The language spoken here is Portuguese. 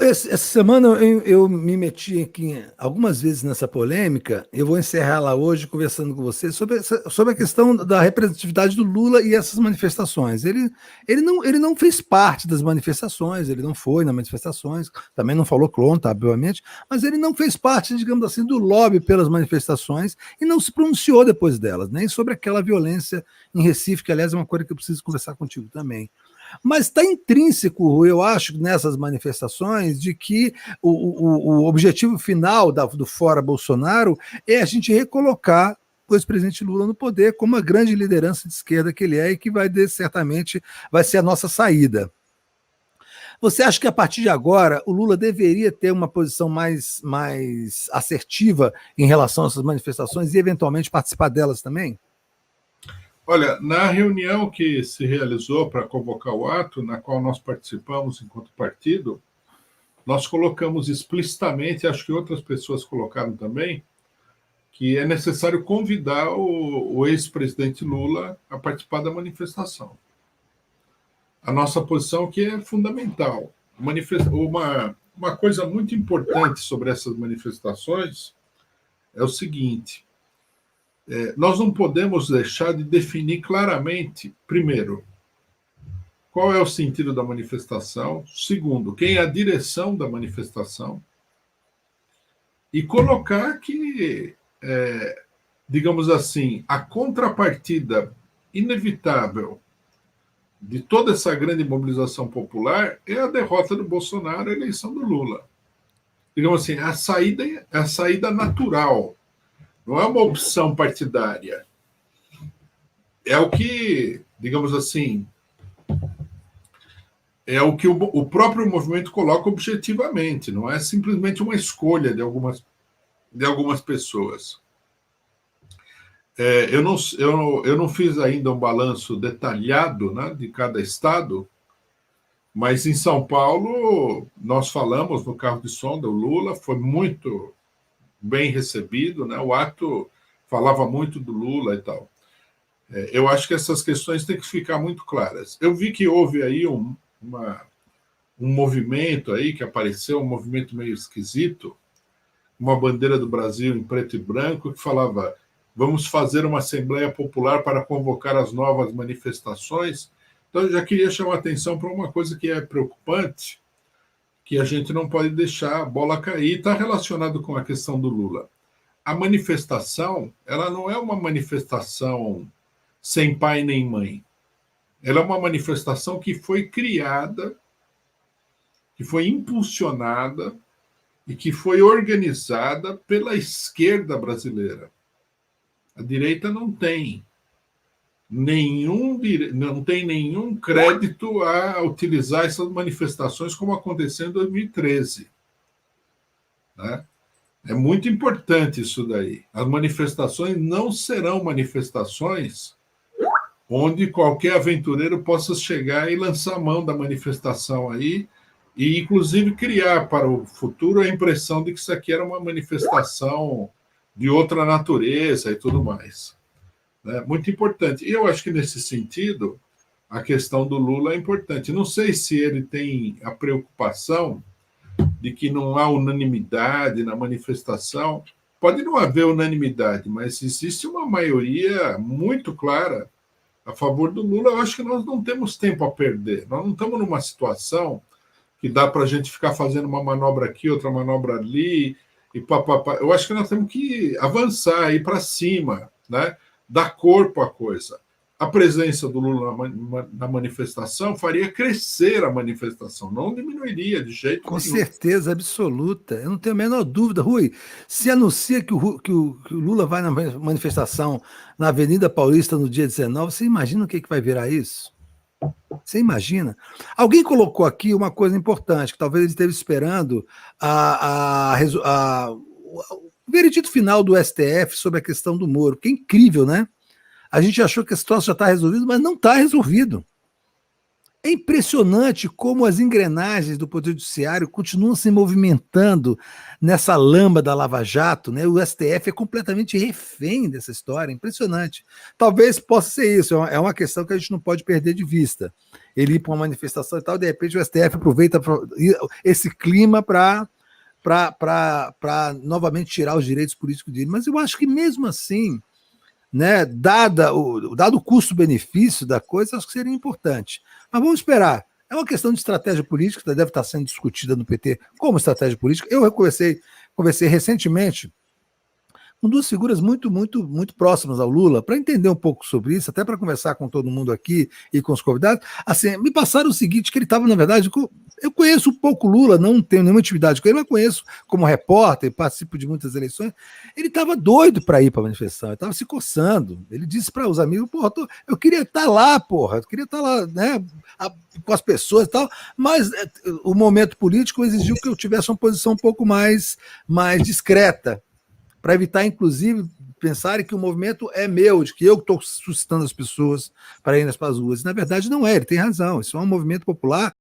Essa semana eu me meti aqui algumas vezes nessa polêmica. Eu vou encerrar lá hoje conversando com você sobre a questão da representatividade do Lula e essas manifestações. Ele não fez parte das manifestações, ele não foi nas manifestações, também não falou contra, obviamente, mas ele não fez parte, digamos assim, do lobby pelas manifestações e não se pronunciou depois delas, nem sobre aquela violência em Recife, que, aliás, é uma coisa que eu preciso conversar contigo também. Mas está intrínseco, eu acho, nessas manifestações, de que o objetivo final do Fora Bolsonaro é a gente recolocar o ex-presidente Lula no poder como uma grande liderança de esquerda que ele é e que certamente vai ser a nossa saída. Você acha que a partir de agora o Lula deveria ter uma posição mais assertiva em relação a essas manifestações e eventualmente participar delas também? Olha, na reunião que se realizou para convocar o ato, na qual nós participamos enquanto partido, nós colocamos explicitamente, acho que outras pessoas colocaram também, que é necessário convidar o ex-presidente Lula a participar da manifestação. A nossa posição que é fundamental. Uma coisa muito importante sobre essas manifestações é o seguinte: nós não podemos deixar de definir claramente, primeiro, qual é o sentido da manifestação, segundo, quem é a direção da manifestação, e colocar que, digamos assim, a contrapartida inevitável de toda essa grande mobilização popular é a derrota do Bolsonaro, a eleição do Lula. Digamos assim, a saída natural, não é uma opção partidária. É o que, digamos assim, é o que o próprio movimento coloca objetivamente, não é simplesmente uma escolha de algumas pessoas. Eu não fiz ainda um balanço detalhado, né, de cada estado, mas em São Paulo nós falamos no carro de som do Lula, foi muito bem recebido, né, o ato falava muito do Lula e tal. Eu acho que essas questões têm que ficar muito claras. Eu vi que houve aí um movimento aí que apareceu, um movimento meio esquisito, uma bandeira do Brasil em preto e branco que falava: vamos fazer uma Assembleia Popular para convocar as novas manifestações. Então, eu já queria chamar a atenção para uma coisa que é preocupante, que a gente não pode deixar a bola cair, está relacionado com a questão do Lula. A manifestação, ela não é uma manifestação sem pai nem mãe. Ela é uma manifestação que foi criada, que foi impulsionada e que foi organizada pela esquerda brasileira. A direita não tem nenhum crédito a utilizar essas manifestações como aconteceu em 2013. Né? É muito importante isso daí. As manifestações não serão manifestações onde qualquer aventureiro possa chegar e lançar a mão da manifestação aí e, inclusive, criar para o futuro a impressão de que isso aqui era uma manifestação de outra natureza e tudo mais. Muito importante. E eu acho que, nesse sentido, a questão do Lula é importante. Não sei se ele tem a preocupação de que não há unanimidade na manifestação. Pode não haver unanimidade, mas existe uma maioria muito clara a favor do Lula. Eu acho que nós não temos tempo a perder. Nós não estamos numa situação que dá para a gente ficar fazendo uma manobra aqui, outra manobra ali, e papapá. Eu acho que nós temos que avançar, ir para cima, né? Dar corpo à coisa. A presença do Lula na manifestação faria crescer a manifestação, não diminuiria de jeito nenhum. Com certeza absoluta, eu não tenho a menor dúvida. Rui, se anuncia que o Lula vai na manifestação na Avenida Paulista no dia 19, você imagina o que vai virar isso? Você imagina? Alguém colocou aqui uma coisa importante, que talvez ele esteja esperando o veredito final do STF sobre a questão do Moro, que é incrível, né? A gente achou que a situação já está resolvida, mas não está resolvido. É impressionante como as engrenagens do Poder Judiciário continuam se movimentando nessa lama da Lava Jato, né? O STF é completamente refém dessa história, impressionante. Talvez possa ser isso, é uma questão que a gente não pode perder de vista. Ele ir para uma manifestação e tal, de repente o STF aproveita esse clima para novamente tirar os direitos políticos dele. Mas eu acho que mesmo assim, né, dado o custo-benefício da coisa, acho que seria importante. Mas vamos esperar. É uma questão de estratégia política, que deve estar sendo discutida no PT como estratégia política. Eu conversei recentemente com duas figuras muito próximas ao Lula, para entender um pouco sobre isso, até para conversar com todo mundo aqui e com os convidados. Assim, me passaram o seguinte, que ele estava, na verdade, eu conheço um pouco o Lula, não tenho nenhuma intimidade com ele, mas conheço como repórter, participo de muitas eleições. Ele estava doido para ir para a manifestação, ele estava se coçando. Ele disse para os amigos, porra, eu queria estar lá, porra, eu queria estar lá, né, com as pessoas e tal, mas o momento político exigiu que eu tivesse uma posição um pouco mais discreta, para evitar, inclusive, pensarem que o movimento é meu, de que eu estou suscitando as pessoas para irem para as ruas. Na verdade, não é, ele tem razão. Isso é um movimento popular